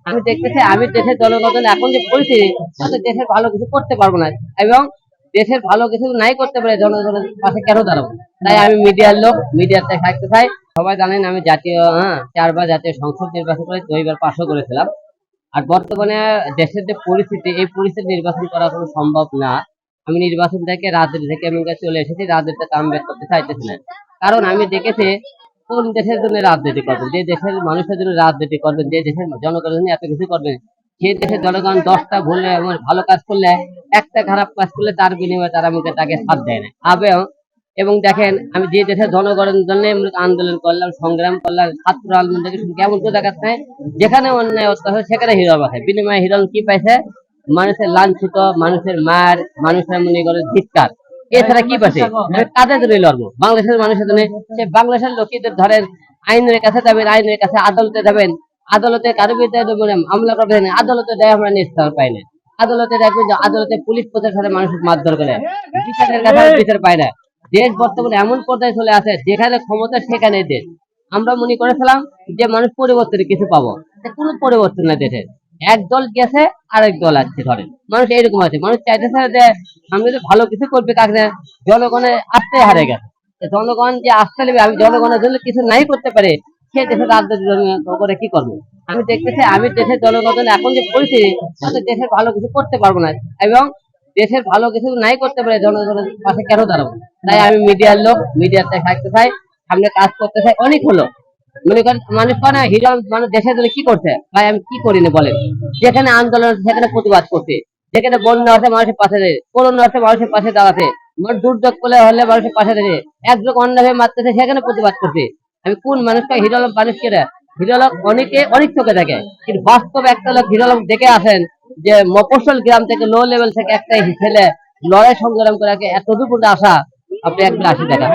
আমি দেখতেছি আমি দেশের জনগণ এখন যে পরিস্থিতি তাতে দেশের ভালো কিছু করতে পারবো না, এবং দেশের ভালো কিছু নাই করতে পারে জনগণের পাশে কেন দাঁড়াবো? তাই আমি মিডিয়ার লোক, মিডিয়াতে থাকতে চাই। সবাই জানেন আমি জাতীয়, চারবার জাতীয় সংসদ নির্বাচন করে 2বার পাশও করেছিলাম। আর বর্তমানে দেশের যে পরিস্থিতি, এই পরিস্থিতি নির্বাচন করা কোনো সম্ভব না। আমি নির্বাচন থেকে, রাজনীতি থেকে আমি চলে এসেছি, রাজনীতিতে কাম ব্যাক করতে চাইতেছি না। কারণ আমি দেখেছি কোন দেশের জন্য রাজনীতি করবেন, যে দেশের মানুষের জন্য রাজনীতি করবেন, যে দেশের জনগণের জন্য এত কিছু করবেন, সেই দেশের জনগণ 10টা ভুলে ভালো কাজ করলে, একটা খারাপ কাজ করলে তার বিনিময়ে তারা মুখে তাকে সাথ দেয় না এবং দেখেন আমি যে দেশের জনগণের জন্য আন্দোলন করলাম, সংগ্রাম করলাম, ছাত্র আন্দোলন থেকে কেমন তো দেখাচ্ছে, যেখানে অন্যায় অত্যাচার সেখানে হিরো পাঠায়, বিনিময়ে হিরো কি পাইছে? মানুষের লাঞ্ছিত, মানুষের মার, মানুষের মনে করে ধিক্কার, এছাড়া কি পাচ্ছে? কাদের জন্য লড়বো? বাংলাদেশের মানুষের জন্য। সে বাংলাদেশের লোকেদের ধরেন আইনের কাছে যাবেন, আইনের কাছে আদালতে যাবেন, আদালতে কারো বিরুদ্ধে মামলা করবেন, আদালতে দেয় আমরা নিস্তার পাই না। আদালতে দেখবেন যে আদালতে পুলিশ প্রশাসনের মানুষের মারধর করে, বিচারের কাছে বিচার পায় না। দেশ বর্তমানে এমন পর্যায়ে চলে আসে যেখানে ক্ষমতা সেখানে দেশ। আমরা মনে করেছিলাম যে মানুষ পরিবর্তনে কিছু পাবো, কোনো পরিবর্তন না দেশের। এক দল গেছে, আরেক দল আসছে, ধরেন মানুষ এইরকম আছে, মানুষ চাইতেছে যে আমি যদি ভালো কিছু করবে কাকে, জনগণের আস্থা হারিয়ে গেছে। জনগণ যে আস্থা নেবে, আমি জনগণের জন্য কিছু নাই করতে পারে, সে দেশের রাজনীতি করে কি করবো? আমি দেখতেছি আমি দেশের জনগণ এখন যে পরিস্থিতি তাতে দেশের ভালো কিছু করতে পারবো না, এবং দেশের ভালো কিছু নাই করতে পারে জনগণের পাশে কেন দাঁড়াবো? তাই আমি মিডিয়ার লোক, মিডিয়াতে থাকতে চাই, সামনে কাজ করতে চাই। অনেক হলো মনে করেন মানুষ পায় না হিরো, মানুষ দেশের জন্য কি করছে ভাই? আমি কি করিনি বলেন? যেখানে আন্দোলন সেখানে প্রতিবাদ করতে, যেখানে বন্যা আছে মানুষের পাশে দেয়, করোনা আছে মানুষের পাশে দাঁড়াতে, দুর্যোগ করলে হলে মানুষের পাশে দেয়, একজন অন্যভাবে মারতেছে সেখানে প্রতিবাদ করতে। আমি কোন মানুষটা হিরো আলম মানুষকে হিরো আলম অনেকে অনেক চোখে দেখে, কিন্তু বাস্তবে একটা লোক হিরো আলম দেখে আসেন যে মফস্বল গ্রাম থেকে, লো লেভেল থেকে একটা ছেলে লড়াই সংগ্রাম করে এত দূর পর্যন্ত আসা, আপনি একবার আসি দেখা।